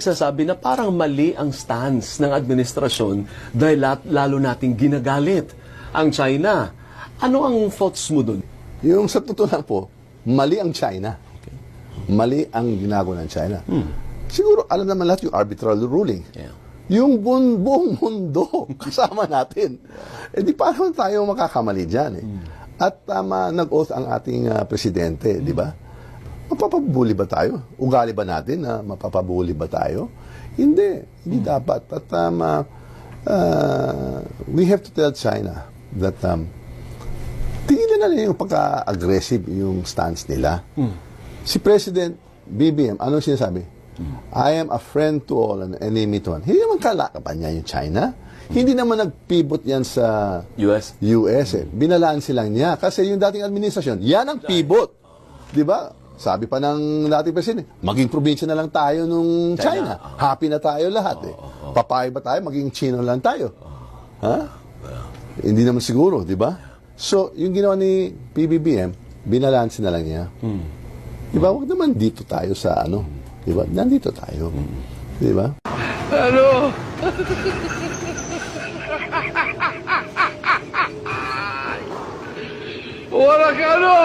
nagsasabi na parang mali ang stance ng administrasyon dahil lalo nating ginagalit ang China. Ano ang thoughts mo dun? Yung sa totoo lang po, mali ang China. Mali ang ginagawa ng China. Siguro, alam naman lahat yung arbitral ruling. Yeah. Yung buong mundo kasama natin. Eh di paano tayo makakamali dyan eh? At tama nag-oath ang ating presidente, di ba? Mapapabuli ba tayo? Ugali ba natin na mapapabuli ba tayo? Hindi dapat. At we have to tell China that tingin na yung pagka-aggressive yung stance nila. Si President BBM, ano sinasabi? I am a friend to all and enemy to one. Hindi naman kalakapan niya yung China. Hindi naman nag-pivot yan sa US? US eh. Binalaan silang niya. Kasi yung dating administrasyon, yan ang pivot. Di ba? Sabi pa ng dating presidente, maging probinsya na lang tayo nung China. Happy na tayo lahat eh. Papayag ba tayo? Maging Chino lang tayo. Ha? Hindi naman siguro, di ba? So, yung ginawa ni PBBM, binalansin na lang niya. Di ba? Huwag naman dito tayo sa ano. Di ba? Nandito tayo. Di ba? Ano? Wala ka ano?